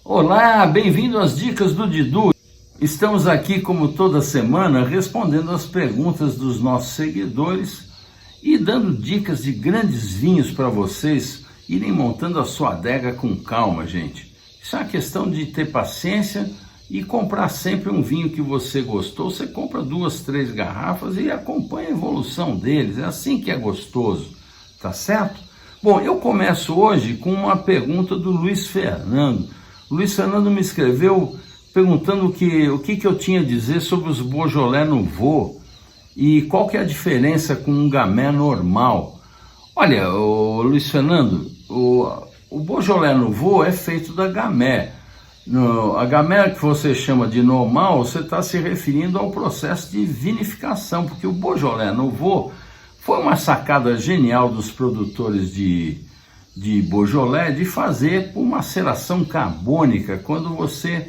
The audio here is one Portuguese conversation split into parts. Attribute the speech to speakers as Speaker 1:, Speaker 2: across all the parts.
Speaker 1: Olá, bem-vindo às dicas do Didu. Estamos aqui, como toda semana, respondendo as perguntas dos nossos seguidores e dando dicas de grandes vinhos para vocês irem montando a sua adega com calma, gente. Isso é uma questão de ter paciência e comprar sempre um vinho que você gostou. Você compra 2, 3 garrafas e acompanha a evolução deles. É assim que é gostoso, tá certo? Bom, eu começo hoje com uma pergunta do Luiz Fernando. O Luiz Fernando me escreveu perguntando o que eu tinha a dizer sobre os Beaujolais Nouveau e qual que é a diferença com um Gamay normal. Olha, Luiz Fernando, o Beaujolais Nouveau é feito da Gamay. A Gamay que você chama de normal, você está se referindo ao processo de vinificação, porque o Beaujolais Nouveau foi uma sacada genial dos produtores de Beaujolais de fazer por maceração carbônica. Quando você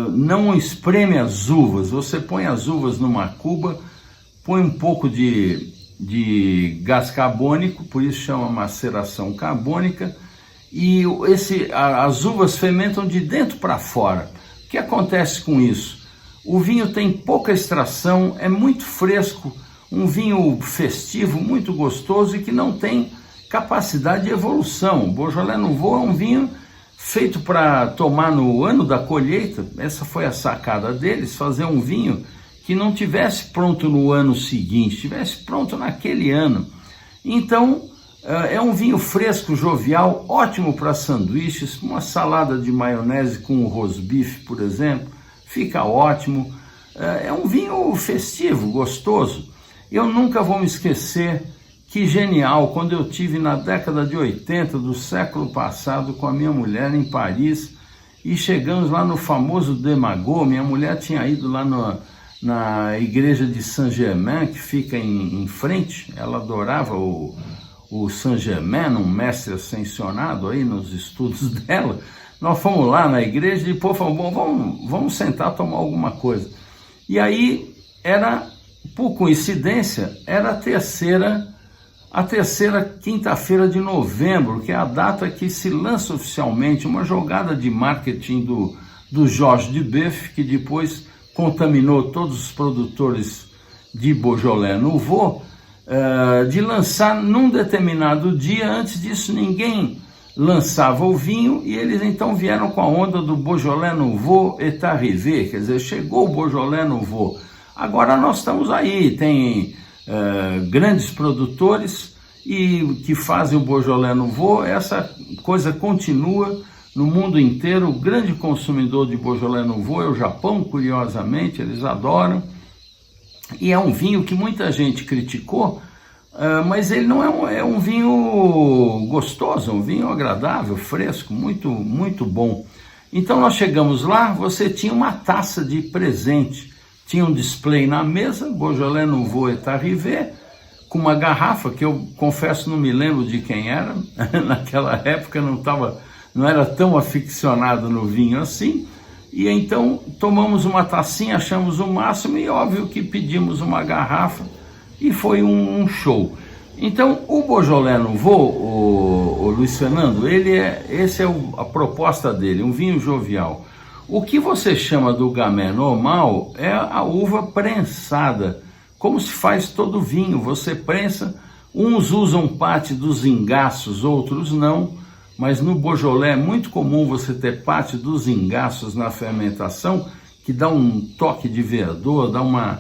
Speaker 1: não espreme as uvas, você põe as uvas numa cuba, põe um pouco de gás carbônico, por isso chama maceração carbônica, e as uvas fermentam de dentro para fora. O que acontece com isso? O vinho tem pouca extração, é muito fresco, um vinho festivo, muito gostoso e que não tem capacidade de evolução. O Beaujolais Nouveau é um vinho feito para tomar no ano da colheita. Essa foi a sacada deles, fazer um vinho que não tivesse pronto no ano seguinte, estivesse pronto naquele ano. Então, é um vinho fresco, jovial, ótimo para sanduíches, uma salada de maionese com rosbife, por exemplo, fica ótimo. É um vinho festivo, gostoso. Eu nunca vou me esquecer. Que genial, quando eu tive na década de 80 do século passado com a minha mulher em Paris e chegamos lá no famoso Demagot. Minha mulher tinha ido lá na igreja de Saint-Germain, que fica em frente. Ela adorava o Saint-Germain, um mestre ascensionado aí nos estudos dela. Nós fomos lá na igreja e pô, falou, bom, vamos sentar tomar alguma coisa. E aí, por coincidência, era a terceira quinta-feira de novembro, que é a data que se lança oficialmente uma jogada de marketing do Georges Duboeuf, que depois contaminou todos os produtores de Beaujolais Nouveau, de lançar num determinado dia. Antes disso ninguém lançava o vinho e eles então vieram com a onda do Beaujolais Nouveau est arrivé, quer dizer, chegou o Beaujolais Nouveau. Agora nós estamos aí, tem grandes produtores e que fazem o Beaujolais Nouveau. Essa coisa continua no mundo inteiro. O grande consumidor de Beaujolais Nouveau é o Japão, curiosamente, eles adoram, e é um vinho que muita gente criticou, mas ele não é um vinho gostoso, é um vinho agradável, fresco, muito, muito bom. Então nós chegamos lá, você tinha uma taça de presente. Tinha um display na mesa, Beaujolais Nouveau est arrivé, com uma garrafa que eu confesso não me lembro de quem era. Naquela época não era tão aficionado no vinho assim. E então tomamos uma tacinha, achamos o máximo e óbvio que pedimos uma garrafa e foi um show. Então o Beaujolais Nouveau, o Luiz Fernando, essa é a proposta dele, um vinho jovial. O que você chama do Gamay normal é a uva prensada, como se faz todo vinho. Você prensa, uns usam parte dos engaços, outros não, mas no Beaujolais é muito comum você ter parte dos engaços na fermentação, que dá um toque de verdor, dá uma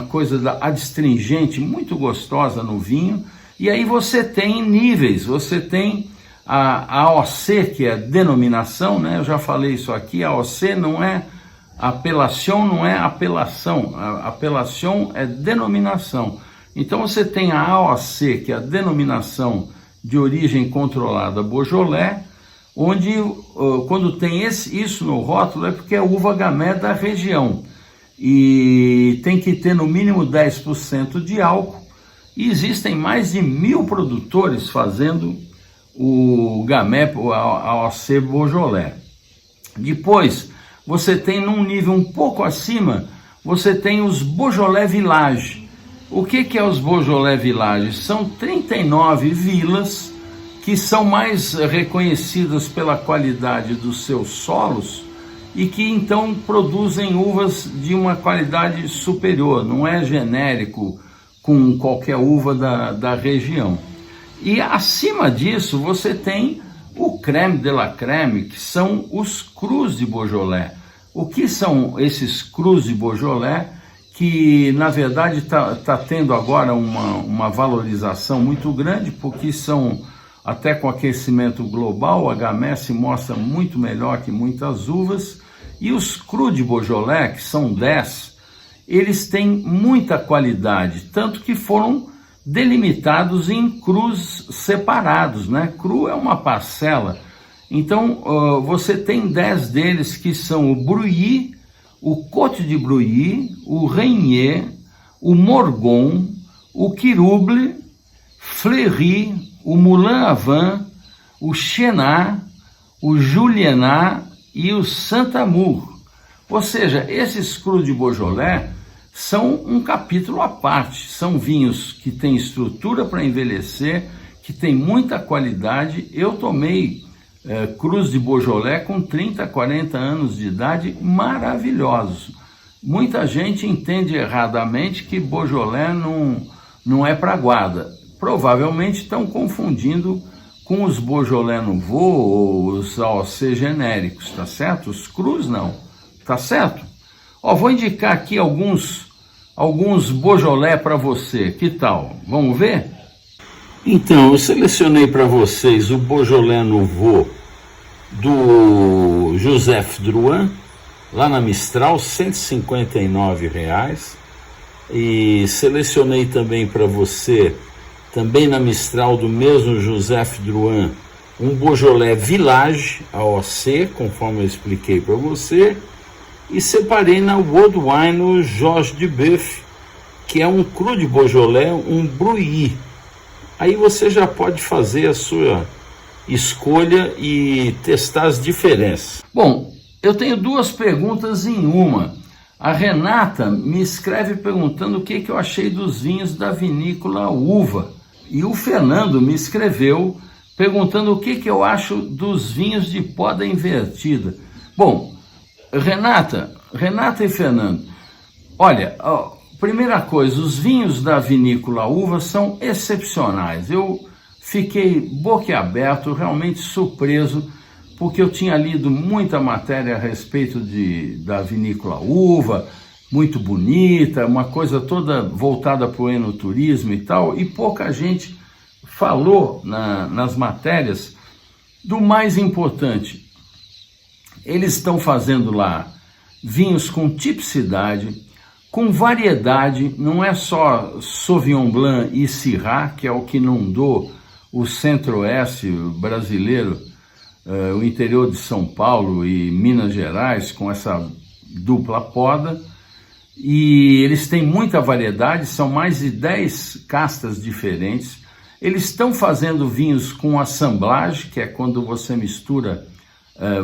Speaker 1: coisa adstringente muito gostosa no vinho. E aí você tem níveis, você tem a AOC, que é denominação, né? Eu já falei isso aqui, a AOC não é apelação, não é apelação, a apelação é denominação. Então você tem a AOC, que é a denominação de origem controlada Beaujolais, onde quando tem isso no rótulo é porque é uva Gamay da região e tem que ter no mínimo 10% de álcool, e existem mais de 1000 produtores fazendo o Gamay, a AOC Beaujolais. Depois você tem num nível um pouco acima você tem os Beaujolais Village. O que é os Beaujolais Village? São 39 vilas que são mais reconhecidas pela qualidade dos seus solos e que então produzem uvas de uma qualidade superior, não é genérico com qualquer uva da região. E acima disso você tem o crème de la crème, que são os crus de Beaujolais. O que são esses crus de Beaujolais, que na verdade está tendo agora uma valorização muito grande, porque são, até com aquecimento global, a gamay se mostra muito melhor que muitas uvas, e os crus de Beaujolais, que são 10, eles têm muita qualidade, tanto que foram delimitados em crus separados, né? Cru é uma parcela. Então, você tem 10 deles que são o Brouilly, o Côte de Brouilly, o Reynier, o Morgon, o Quirouble, Fleury, o Moulin à Vin, o Chenin, o Julienat e o Saint-Amour. Ou seja, esses crus de Beaujolais são um capítulo à parte. São vinhos que têm estrutura para envelhecer, que têm muita qualidade. Eu tomei crus de Beaujolais com 30, 40 anos de idade, maravilhosos. Muita gente entende erradamente que Beaujolais não é para guarda. Provavelmente estão confundindo com os Beaujolais Nouveau ou os AOC genéricos, tá certo? Os crus não, tá certo? Ó, vou indicar aqui alguns Beaujolais para você, que tal? Vamos ver? Então, eu selecionei para vocês o Beaujolais Nouveau do Joseph Drouin, lá na Mistral, R$ 159. E selecionei também para você, também na Mistral do mesmo Joseph Drouin, um Beaujolais Village AOC, conforme eu expliquei para você. E separei na World Wine o Georges Duboeuf, que é um cru de Beaujolais, um Brouilly. Aí você já pode fazer a sua escolha e testar as diferenças. Bom, eu tenho duas perguntas em uma. A Renata me escreve perguntando o que eu achei dos vinhos da vinícola Uva. E o Fernando me escreveu perguntando o que eu acho dos vinhos de poda invertida. Bom, Renata e Fernando, olha, primeira coisa, os vinhos da vinícola Uva são excepcionais. Eu fiquei boquiaberto, realmente surpreso, porque eu tinha lido muita matéria a respeito da vinícola Uva, muito bonita, uma coisa toda voltada para o enoturismo e tal, e pouca gente falou nas matérias do mais importante. Eles estão fazendo lá vinhos com tipicidade, com variedade, não é só Sauvignon Blanc e Syrah, que é o que inundou o centro-oeste brasileiro, o interior de São Paulo e Minas Gerais, com essa dupla poda. E eles têm muita variedade, são mais de 10 castas diferentes. Eles estão fazendo vinhos com assemblage, que é quando você mistura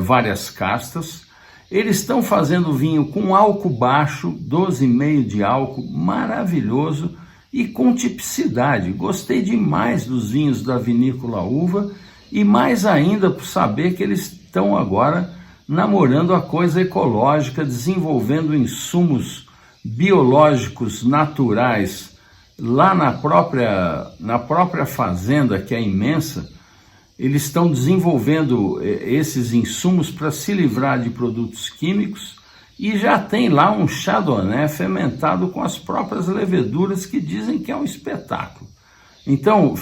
Speaker 1: várias castas. Eles estão fazendo vinho com álcool baixo, 12,5 de álcool, maravilhoso e com tipicidade. Gostei demais dos vinhos da vinícola Uva e mais ainda por saber que eles estão agora namorando a coisa ecológica, desenvolvendo insumos biológicos naturais lá na própria fazenda, que é imensa. Eles estão desenvolvendo esses insumos para se livrar de produtos químicos e já tem lá um Chardonnay fermentado com as próprias leveduras que dizem que é um espetáculo. Então,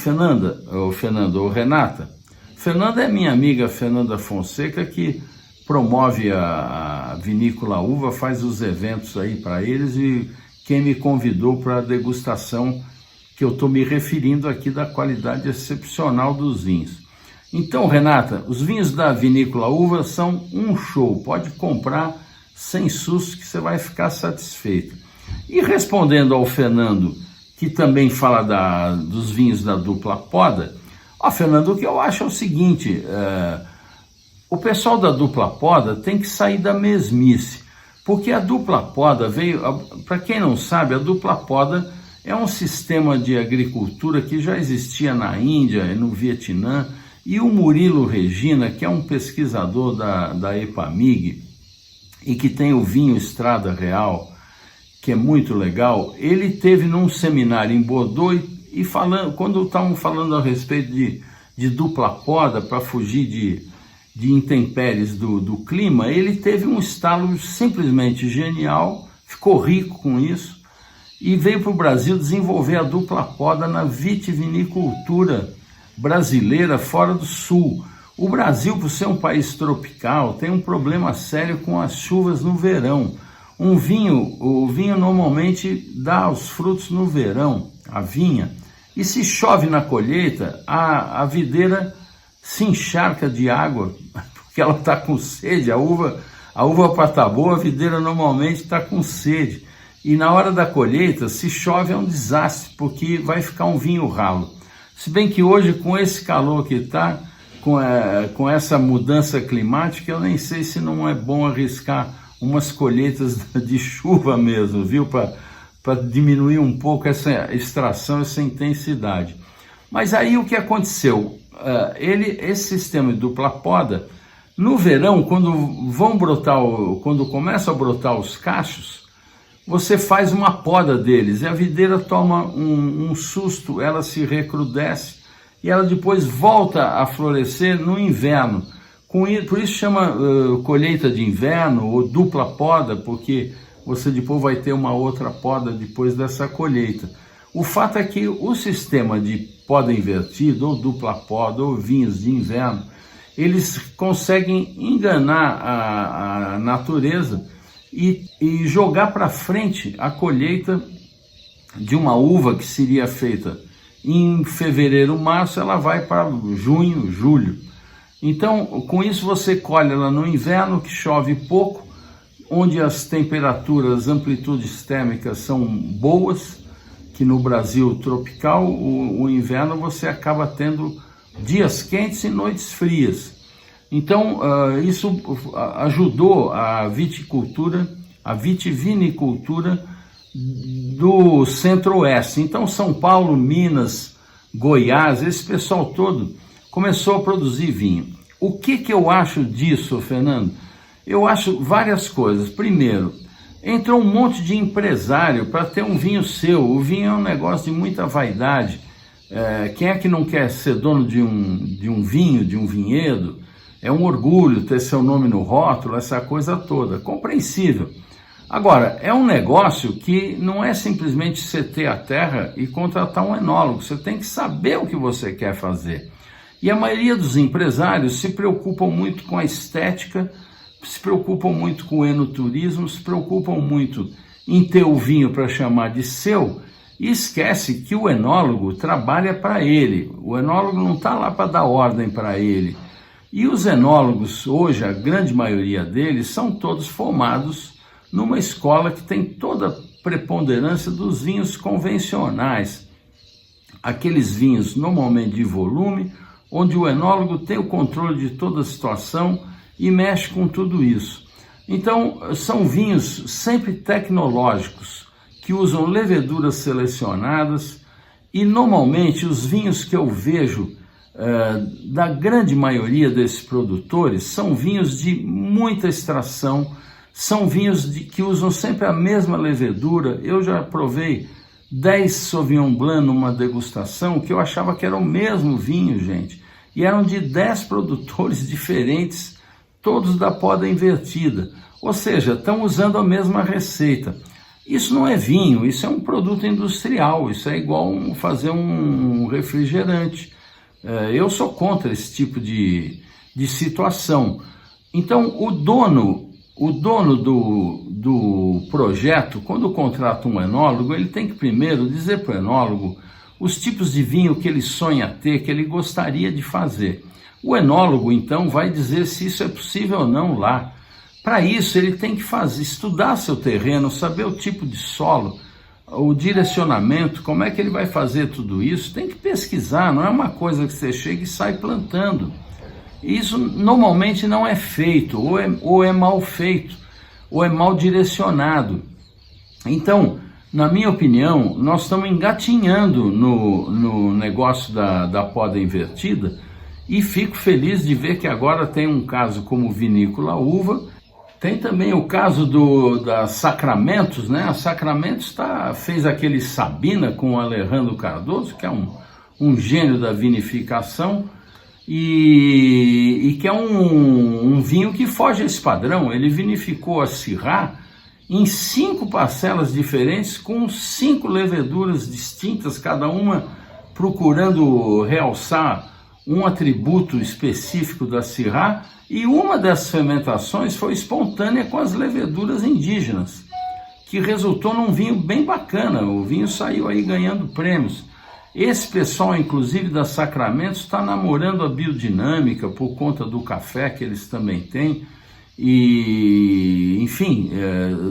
Speaker 1: Renata, Fernanda é minha amiga Fernanda Fonseca, que promove a vinícola Uva, faz os eventos aí para eles, e quem me convidou para a degustação que eu estou me referindo aqui da qualidade excepcional dos vinhos. Então, Renata, os vinhos da vinícola Uva são um show, pode comprar sem susto que você vai ficar satisfeito. E respondendo ao Fernando, que também fala dos vinhos da dupla poda, Fernando, o que eu acho é o seguinte, o pessoal da dupla poda tem que sair da mesmice, Porque a dupla poda veio, para quem não sabe, a dupla poda é um sistema de agricultura que já existia na Índia e no Vietnã, e o Murilo Regina, que é um pesquisador da EPAMIG e que tem o vinho Estrada Real, que é muito legal, ele teve num seminário em Bordeaux e falando, quando estavam falando a respeito de dupla poda para fugir de intempéries do clima, ele teve um estalo simplesmente genial, ficou rico com isso e veio para o Brasil desenvolver a dupla poda na vitivinicultura brasileira fora do sul. O Brasil, por ser um país tropical, tem um problema sério com as chuvas no verão. O vinho normalmente dá os frutos no verão, a vinha, e se chove na colheita, a videira se encharca de água, porque ela está com sede. A uva para estar boa, a videira normalmente está com sede. E na hora da colheita, se chove é um desastre, porque vai ficar um vinho ralo. Se bem que hoje, com esse calor que está, com essa mudança climática, eu nem sei se não é bom arriscar umas colheitas de chuva mesmo, viu? Para diminuir um pouco essa extração, essa intensidade. Mas aí o que aconteceu? Esse sistema de dupla poda, no verão, quando começam a brotar os cachos, você faz uma poda deles e a videira toma um susto, ela se recrudesce e ela depois volta a florescer no inverno. Por isso chama colheita de inverno ou dupla poda, porque você depois vai ter uma outra poda depois dessa colheita. O fato é que o sistema de poda invertida, ou dupla poda, ou vinhos de inverno, eles conseguem enganar a natureza e jogar para frente a colheita de uma uva que seria feita em fevereiro, março, ela vai para junho, julho. Então, com isso você colhe ela no inverno, que chove pouco, onde as temperaturas, as amplitudes térmicas são boas, que no Brasil tropical, o inverno você acaba tendo dias quentes e noites frias. Então, isso ajudou a vitivinicultura do Centro-Oeste. Então, São Paulo, Minas, Goiás, esse pessoal todo começou a produzir vinho. O que eu acho disso, Fernando? Eu acho várias coisas. Primeiro, entrou um monte de empresário para ter um vinho seu. O vinho é um negócio de muita vaidade. Quem é que não quer ser dono de um vinho, de um vinhedo? É um orgulho ter seu nome no rótulo, essa coisa toda. Compreensível. Agora, é um negócio que não é simplesmente você ter a terra e contratar um enólogo. Você tem que saber o que você quer fazer. E a maioria dos empresários se preocupam muito com a estética, se preocupam muito com o enoturismo, se preocupam muito em ter o vinho para chamar de seu e esquece que o enólogo trabalha para ele. O enólogo não está lá para dar ordem para ele. E os enólogos, hoje, a grande maioria deles, são todos formados numa escola que tem toda a preponderância dos vinhos convencionais. Aqueles vinhos normalmente de volume, onde o enólogo tem o controle de toda a situação e mexe com tudo isso. Então, são vinhos sempre tecnológicos, que usam leveduras selecionadas, e normalmente os vinhos que eu vejo da grande maioria desses produtores são vinhos de muita extração, são vinhos que usam sempre a mesma levedura. Eu já provei 10 Sauvignon Blanc numa degustação que eu achava que era o mesmo vinho, gente, e eram de 10 produtores diferentes, todos da poda invertida, ou seja, estão usando a mesma receita. Isso não é vinho, isso é um produto industrial, isso é igual fazer um refrigerante. Eu sou contra esse tipo de situação. Então, o dono do projeto, quando contrata um enólogo, ele tem que primeiro dizer para o enólogo os tipos de vinho que ele sonha ter, que ele gostaria de fazer. O enólogo, então, vai dizer se isso é possível ou não lá. Para isso, ele tem que estudar seu terreno, saber o tipo de solo, o direcionamento, como é que ele vai fazer tudo isso. Tem que pesquisar, não é uma coisa que você chega e sai plantando. Isso normalmente não é feito, ou é mal feito. ou é mal direcionado. Então, na minha opinião, nós estamos engatinhando no negócio da poda invertida, e fico feliz de ver que agora tem um caso como Vinícola Uva. Tem também o caso da Sacramentos, né? A Sacramentos fez aquele Sabina com o Alejandro Cardoso, que é um gênio da vinificação, e que é um vinho que foge a esse padrão. Ele vinificou a Syrah em 5 parcelas diferentes, com 5 leveduras distintas, cada uma procurando realçar um atributo específico da Syrah, e uma dessas fermentações foi espontânea com as leveduras indígenas, que resultou num vinho bem bacana. O vinho saiu aí ganhando prêmios. Esse pessoal, inclusive da Sacramentos, está namorando a biodinâmica por conta do café que eles também têm, e enfim,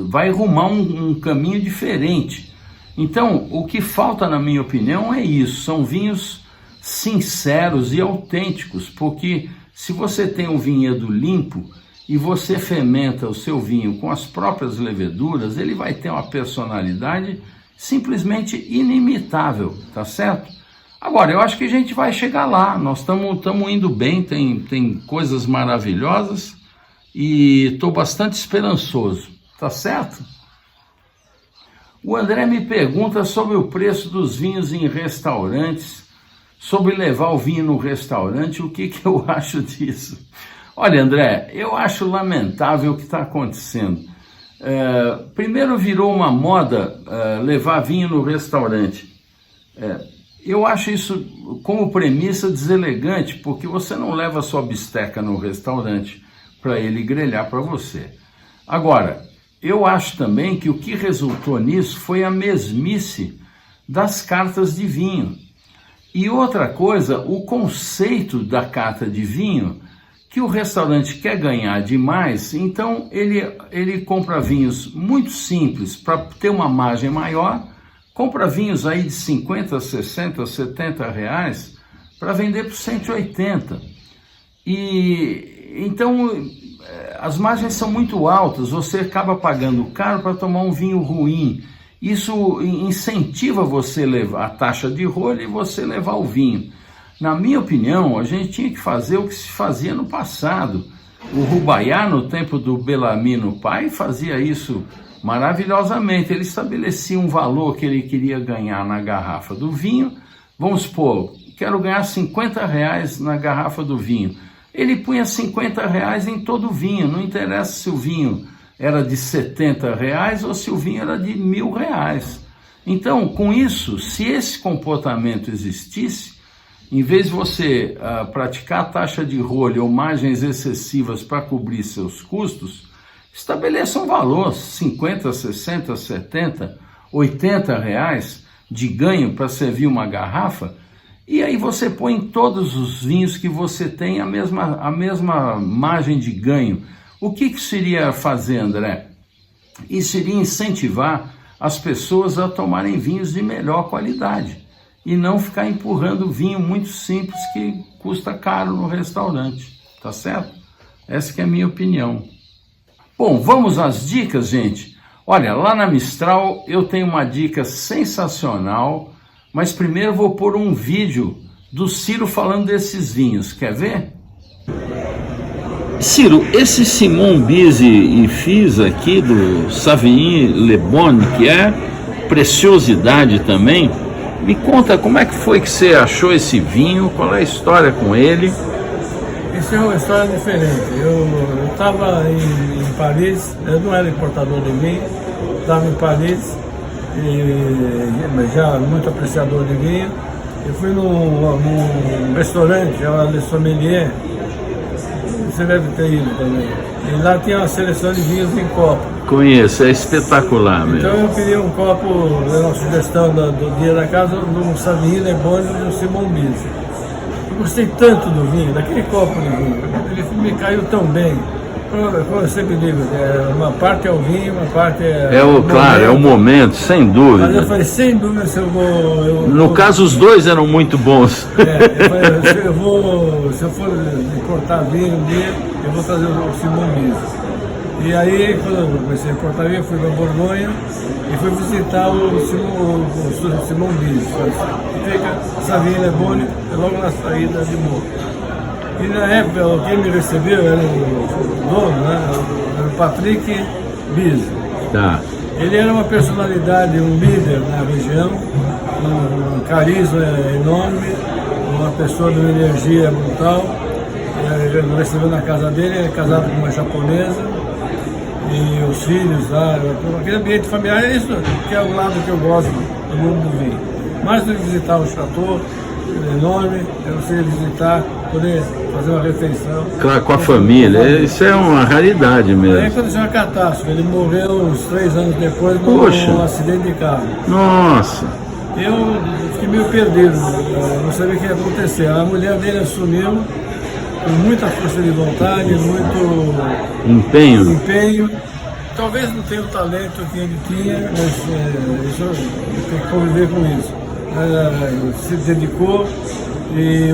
Speaker 1: vai rumar um caminho diferente. Então, o que falta, na minha opinião, é isso: são vinhos sinceros e autênticos, porque se você tem um vinhedo limpo e você fermenta o seu vinho com as próprias leveduras, ele vai ter uma personalidade simplesmente inimitável, tá certo? Agora, eu acho que a gente vai chegar lá, nós estamos indo bem, tem coisas maravilhosas, e estou bastante esperançoso, tá certo? O André me pergunta sobre o preço dos vinhos em restaurantes, sobre levar o vinho no restaurante, o que eu acho disso? Olha, André, eu acho lamentável o que está acontecendo. Primeiro virou uma moda levar vinho no restaurante. Eu acho isso, como premissa, deselegante, porque você não leva sua bisteca no restaurante para ele grelhar para você. Agora, eu acho também que o que resultou nisso foi a mesmice das cartas de vinho. E outra coisa, o conceito da carta de vinho, que o restaurante quer ganhar demais, então ele compra vinhos muito simples para ter uma margem maior, compra vinhos aí de 50, 60, 70 reais para vender por 180. E então as margens são muito altas, você acaba pagando caro para tomar um vinho ruim. Isso incentiva você levar a taxa de rolha e você levar o vinho. Na minha opinião, a gente tinha que fazer o que se fazia no passado. O Rubaiá, no tempo do Bellarmino pai, fazia isso maravilhosamente. Ele estabelecia um valor que ele queria ganhar na garrafa do vinho. Vamos supor, quero ganhar 50 reais na garrafa do vinho. Ele punha 50 reais em todo o vinho, não interessa se o vinho era de 70 reais ou se o vinho era de 1.000 reais. Então, com isso, se esse comportamento existisse, em vez de você praticar a taxa de rolha ou margens excessivas para cobrir seus custos, estabeleça um valor, 50, 60, 70, 80 reais de ganho para servir uma garrafa, e aí você põe em todos os vinhos que você tem a mesma margem de ganho. O que isso iria fazer, André? Isso iria incentivar as pessoas a tomarem vinhos de melhor qualidade e não ficar empurrando vinho muito simples que custa caro no restaurante, tá certo? Essa que é a minha opinião. Bom, vamos às dicas, gente. Olha, lá na Mistral eu tenho uma dica sensacional, mas primeiro vou pôr um vídeo do Ciro falando desses vinhos. Quer ver? Ciro, esse Simon Bise e Fils aqui do Savigny Le Bon, que é preciosidade também, me conta como é que foi que você achou esse vinho, qual é a história com ele?
Speaker 2: Isso é uma história diferente. Eu estava em Paris, eu não era importador de vinho, estava em Paris, mas já muito apreciador de vinho. Eu fui num restaurante, chamado Le Sommelier, você deve ter ido também. E lá tinha uma seleção de vinhos em copo.
Speaker 1: Conheço, é espetacular mesmo.
Speaker 2: Então eu pedi um copo, uma sugestão do dia da casa, do Savigny Le Bon e do Simon Bise. Eu gostei tanto do vinho, daquele copo de vinho. Ele me caiu tão bem. Como eu sempre digo, uma parte é o vinho, uma parte é o momento.
Speaker 1: Claro, é o momento, sem dúvida.
Speaker 2: Mas eu falei, sem dúvida, se eu vou...
Speaker 1: No caso, os dois eram muito bons.
Speaker 2: Eu falei, se eu for importar vinho um dia, eu vou trazer o Simon Bise. E aí, quando eu comecei a cortar vinho, eu fui para Borgonha e fui visitar o Simão Bis, que fica Savigny Le Bon, logo na saída de Meaux. E na época, quem me recebeu era o dono, né? Era o Patrick Bis.
Speaker 1: Tá.
Speaker 2: Ele era uma personalidade, um líder na região, um carisma enorme, uma pessoa de uma energia brutal. Ele me recebeu na casa dele, ele é casado com uma japonesa, e os filhos lá, aquele ambiente familiar, é isso que é o lado que eu gosto do mundo do vinho. Mais do que visitar o chateau enorme, eu sei visitar, poder fazer uma refeição.
Speaker 1: Claro, com a família, isso é uma raridade mesmo.
Speaker 2: Aí aconteceu uma catástrofe, ele morreu uns 3 anos depois num acidente de carro.
Speaker 1: Nossa!
Speaker 2: Eu fiquei meio perdido, não sabia o que ia acontecer. A mulher dele assumiu com muita força de vontade, muito empenho. Talvez não tenha o talento que ele tinha, mas isso, eu tenho que conviver com isso. Se dedicou e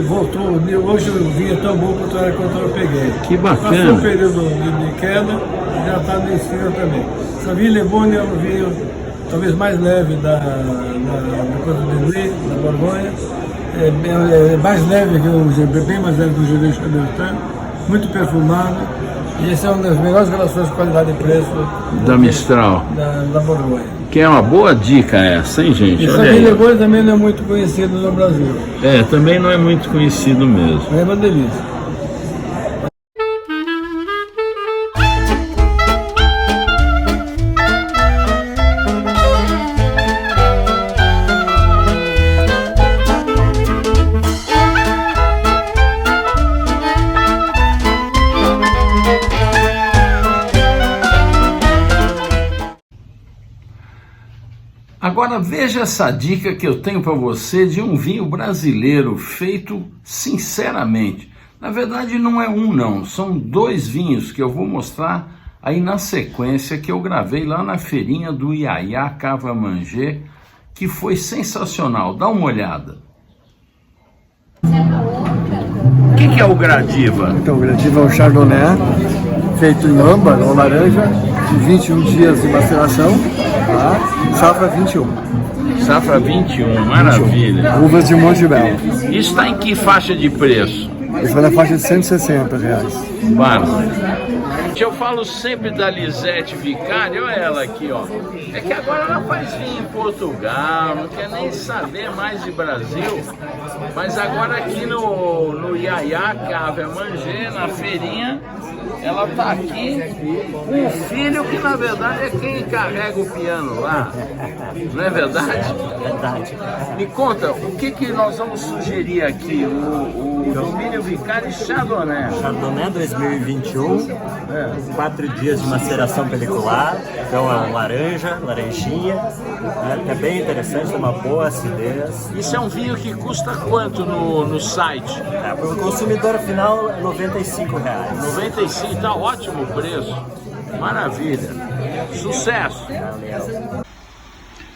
Speaker 2: voltou. Hoje o vinho é tão bom quanto era quando eu peguei.
Speaker 1: Que bacana!
Speaker 2: Passou um período de queda e já está no ensino também. Savigny Le Bon é um vinho talvez mais leve da coisa de Louis, da Borgonha. É mais leve que bem mais leve que o Gervais Chambertin, muito perfumado. E essa é uma das melhores relações de qualidade e preço
Speaker 1: da Mistral,
Speaker 2: da Borgonha.
Speaker 1: Que é uma boa dica essa, hein, gente?
Speaker 2: E Savigny Le Bon também não é muito conhecido no Brasil.
Speaker 1: Também não é muito conhecido mesmo.
Speaker 2: É uma delícia.
Speaker 1: Agora veja essa dica que eu tenho para você de um vinho brasileiro feito sinceramente. Na verdade não é um não, são 2 vinhos que eu vou mostrar aí na sequência que eu gravei lá na feirinha do Iaiá Cava Manger, que foi sensacional, dá uma olhada. O que é o Gradiva?
Speaker 3: Então, o Gradiva é um Chardonnay feito em âmbar ou laranja, de 21 dias de maceração, tá? Safra 21.
Speaker 1: Safra 21, maravilha.
Speaker 3: Uvas de Monte Belo.
Speaker 1: Isso está em que faixa de preço?
Speaker 3: Isso vai na faixa de R$160.
Speaker 1: Bárbaro. Eu falo sempre da Lisete Vicari, olha ela aqui, ó. É que agora ela faz vinho em Portugal, não quer nem saber mais de Brasil. Mas agora aqui no Iaiá Cava Manger, na feirinha, ela tá aqui com o filho que na verdade é quem carrega o piano lá. Não é verdade?
Speaker 4: Verdade.
Speaker 1: Me conta, o que nós vamos sugerir aqui? O Domínio Vicari Chardonnay.
Speaker 4: Chardonnay 2021, 4 dias de maceração pelicular, então é um laranja, laranjinha, que é bem interessante, tem uma boa acidez.
Speaker 1: Isso é um vinho que custa quanto no site?
Speaker 4: Para o consumidor final, R$95.
Speaker 1: 95, tá ótimo o preço. Maravilha. Sucesso.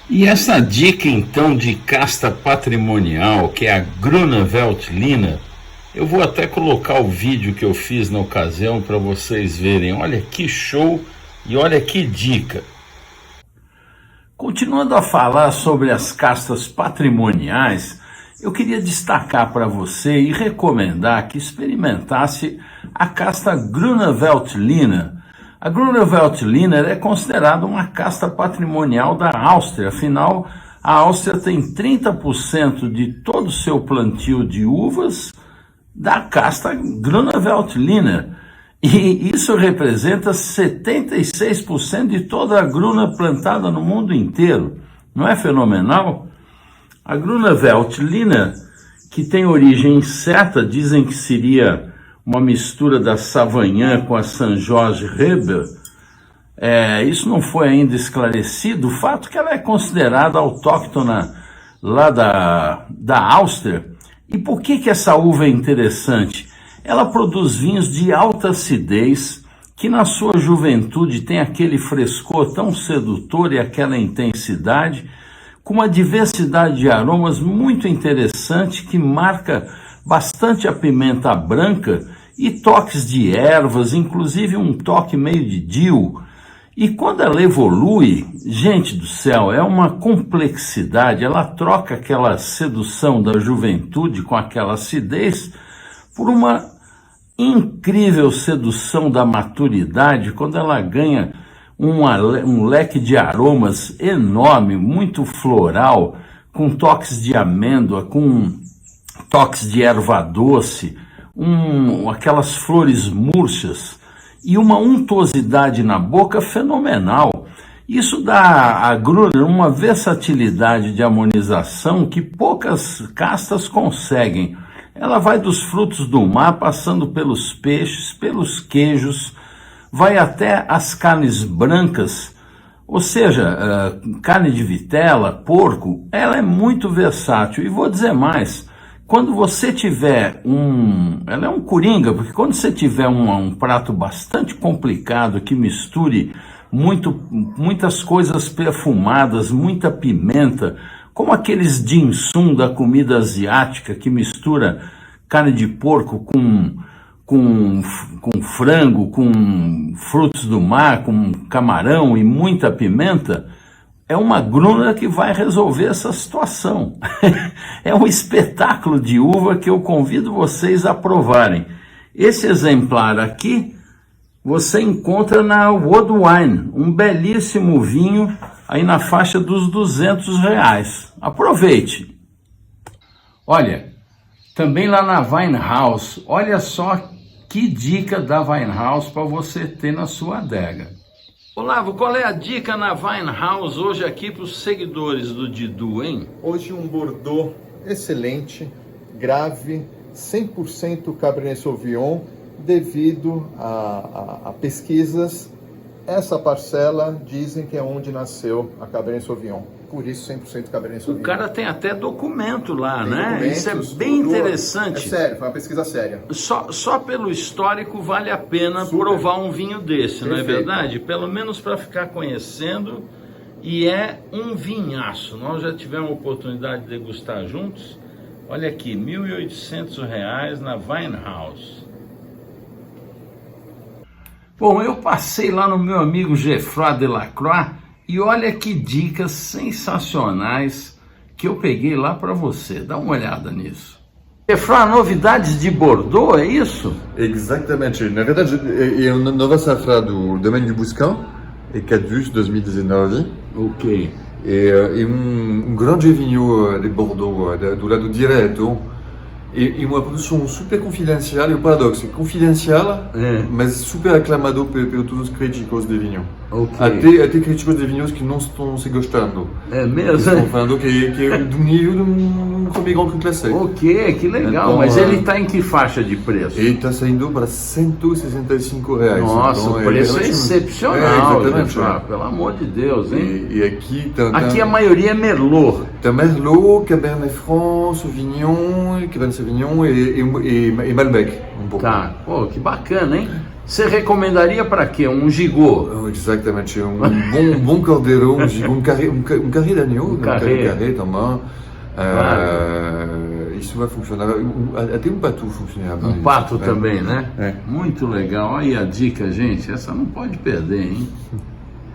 Speaker 1: E essa dica então de casta patrimonial, que é a Grüne Veltliner, eu vou até colocar o vídeo que eu fiz na ocasião para vocês verem. Olha que show e olha que dica. Continuando a falar sobre as castas patrimoniais, eu queria destacar para você e recomendar que experimentasse a casta Grüne Veltliner. A Grüne Veltliner é considerada uma casta patrimonial da Áustria, afinal, a Áustria tem 30% de todo o seu plantio de uvas da casta Grüne Veltliner, e isso representa 76% de toda a gruna plantada no mundo inteiro. Não é fenomenal? A Grüne Veltliner, que tem origem incerta, dizem que seria uma mistura da Savagnin com a Saint George Riber, isso não foi ainda esclarecido. O fato é que ela é considerada autóctona lá da Áustria. E por que essa uva é interessante? Ela produz vinhos de alta acidez, que na sua juventude tem aquele frescor tão sedutor e aquela intensidade, com uma diversidade de aromas muito interessante que marca bastante a pimenta branca e toques de ervas, inclusive um toque meio de dill. E quando ela evolui, gente do céu, é uma complexidade. Ela troca aquela sedução da juventude com aquela acidez por uma incrível sedução da maturidade, quando ela ganha um leque de aromas enorme, muito floral, com toques de amêndoa, com toques de erva doce, aquelas flores murchas e uma untuosidade na boca fenomenal. Isso dá à Gruner uma versatilidade de harmonização que poucas castas conseguem. Ela vai dos frutos do mar, passando pelos peixes, pelos queijos, vai até as carnes brancas, ou seja, carne de vitela, porco. Ela é muito versátil. E vou dizer mais, quando você tiver ela é um coringa, porque quando você tiver um prato bastante complicado, que misture muitas coisas perfumadas, muita pimenta, como aqueles dim sum da comida asiática, que mistura carne de porco com frango, com frutos do mar, com camarão e muita pimenta, é uma Gruner que vai resolver essa situação. É um espetáculo de uva que eu convido vocês a provarem. Esse exemplar aqui você encontra na Wood Wine, um belíssimo vinho aí na faixa dos R$200. Aproveite! Olha, também lá na Winehouse, olha só que dica da Winehouse para você ter na sua adega. Olavo, qual é a dica na Winehouse hoje aqui para os seguidores do Didu, hein?
Speaker 3: Hoje um Bordeaux excelente, grave, 100% Cabernet Sauvignon, devido a pesquisas. Essa parcela dizem que é onde nasceu a Cabernet Sauvignon. Por isso 100% Cabernet Sauvignon.
Speaker 1: O cara tem até documento lá,
Speaker 3: tem
Speaker 1: né? Isso é bem interessante.
Speaker 3: É sério, foi uma pesquisa séria.
Speaker 1: Só pelo histórico vale a pena provar um vinho desse,
Speaker 3: Perfeito.
Speaker 1: Não é verdade? Pelo menos para ficar conhecendo. E é um vinhaço. Nós já tivemos a oportunidade de degustar juntos. Olha aqui, R$ 1.800 na Winehouse. Bom, eu passei lá no meu amigo Geoffroy Delacroix e olha que dicas sensacionais que eu peguei lá para você. Dá uma olhada nisso. Geoffroy, novidades de Bordeaux, é isso?
Speaker 5: Exatamente. Na verdade, é uma nova safra do Domaine du Bousquin, é Cadus 2019.
Speaker 1: Ok.
Speaker 5: É grande vinho de Bordeaux, do lado direto. E uma produção super confidencial, e o paradoxo é confidencial, mas super aclamado por todos os críticos de vinho.
Speaker 1: Okay.
Speaker 5: Até críticos de vinhos que não estão se gostando.
Speaker 1: É mesmo?
Speaker 5: Estão falando que é do nível de um Premier Grand Cru classé.
Speaker 1: Ok, que legal.
Speaker 5: Então,
Speaker 1: mas ele está em que faixa de preço?
Speaker 5: Ele está saindo para R$165.
Speaker 1: Nossa,
Speaker 5: então,
Speaker 1: o preço é excepcional,
Speaker 5: exatamente.
Speaker 1: Pelo amor de Deus, hein?
Speaker 5: E aqui
Speaker 1: Aqui a maioria é Merlot.
Speaker 5: Tem Merlot, Cabernet Franc, Sauvignon, Cabernet Sauvignon e Malbec. pouco.
Speaker 1: Tá, pô, que bacana, hein? Você recomendaria para quê? Um gigot?
Speaker 5: Exatamente, bom cordeiro, um carré d'agneau, um carré também. Isso vai funcionar, até um pato funcionava.
Speaker 1: Um pato também, né?
Speaker 5: É.
Speaker 1: Muito legal, olha aí a dica, gente, essa não pode perder, hein?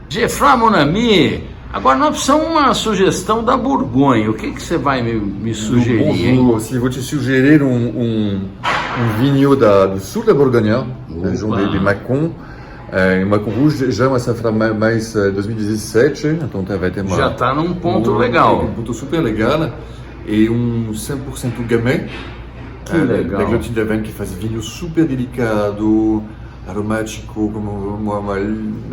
Speaker 1: Geoffroy, mon ami, agora nós precisamos uma sugestão da Borgonha, o que você vai me sugerir, hein?
Speaker 5: Se eu vou te sugerir um vinho do sul da Borgonha, da região de Mâcon, Mâcon Rouge, já uma safra mais 2017, então vai ter uma...
Speaker 1: Já está num ponto legal.
Speaker 5: Um ponto super legal, e 100% Gamay,
Speaker 1: que legal.
Speaker 5: Da Clotilde Davin, que faz vinho super delicado, aromático, com uma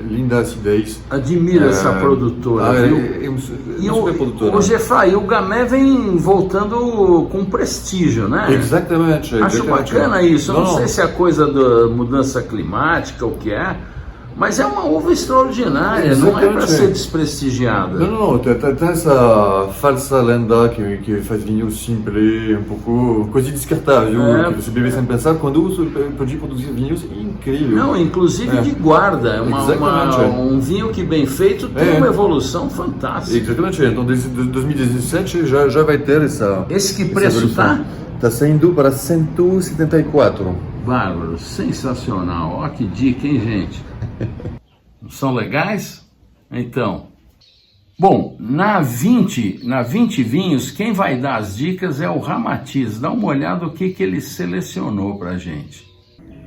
Speaker 5: linda acidez.
Speaker 1: Admira essa produtora, viu?
Speaker 5: É uma super produtora.
Speaker 1: O Geoffroy, o Gamay vem voltando com prestígio, né?
Speaker 5: Exatamente.
Speaker 1: Acho bacana isso. Eu não sei se é coisa da mudança climática ou o que é, mas é uma uva extraordinária, não é para ser desprestigiada.
Speaker 5: Não, tem essa falsa lenda que faz vinho simples, um pouco coisa descartável, que você bebe sem pensar, quando você pode produzir vinhos incrível.
Speaker 1: Não, inclusive de guarda, um vinho que bem feito tem uma evolução fantástica.
Speaker 5: Exatamente, então desde 2017 já vai ter essa...
Speaker 1: Esse que preço está?
Speaker 5: Está saindo para 174.
Speaker 1: bárbaro, sensacional. Ó que dica, hein, gente? Não são legais? Então, bom, na 20 Vinhos, quem vai dar as dicas é o Ramatiz. Dá uma olhada no que ele selecionou pra gente.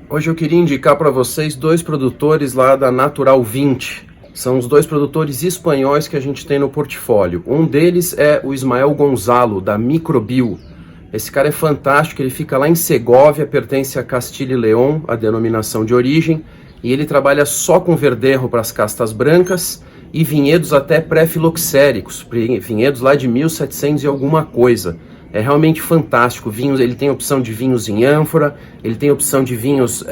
Speaker 6: Hoje eu queria indicar para vocês 2 produtores lá da Natural 20. São os 2 produtores espanhóis que a gente tem no portfólio. Um deles é o Ismael Gonzalo, da Microbio. Esse cara é fantástico, ele fica lá em Segóvia, pertence a Castilla e León, a denominação de origem, e ele trabalha só com verdejo para as castas brancas e vinhedos até pré-filoxéricos, vinhedos lá de 1700 e alguma coisa. É realmente fantástico. Vinhos, ele tem opção de vinhos em ânfora, ele tem opção de vinhos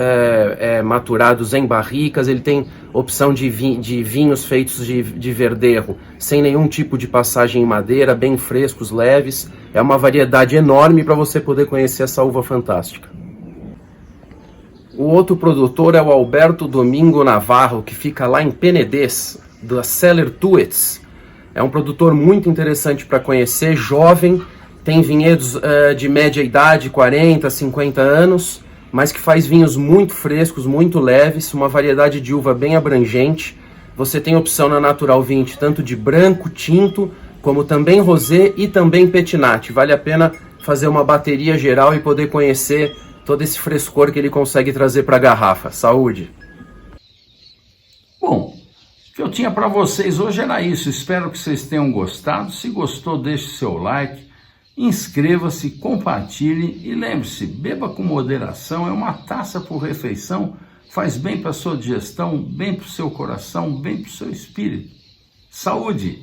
Speaker 6: maturados em barricas, ele tem opção de vinhos feitos de verdejo, sem nenhum tipo de passagem em madeira, bem frescos, leves. É uma variedade enorme para você poder conhecer essa uva fantástica. O outro produtor é o Alberto Domingo Navarro, que fica lá em Penedès, da Cellar Tuets. É um produtor muito interessante para conhecer, jovem, tem vinhedos de média idade, 40, 50 anos, mas que faz vinhos muito frescos, muito leves, uma variedade de uva bem abrangente. Você tem opção na Natural 20, tanto de branco, tinto, como também rosé e também petinat. Vale a pena fazer uma bateria geral e poder conhecer todo esse frescor que ele consegue trazer para a garrafa. Saúde!
Speaker 1: Bom, o que eu tinha para vocês hoje era isso. Espero que vocês tenham gostado. Se gostou, deixe seu like. Inscreva-se, compartilhe e lembre-se, beba com moderação, é uma taça por refeição, faz bem para a sua digestão, bem para o seu coração, bem para o seu espírito. Saúde!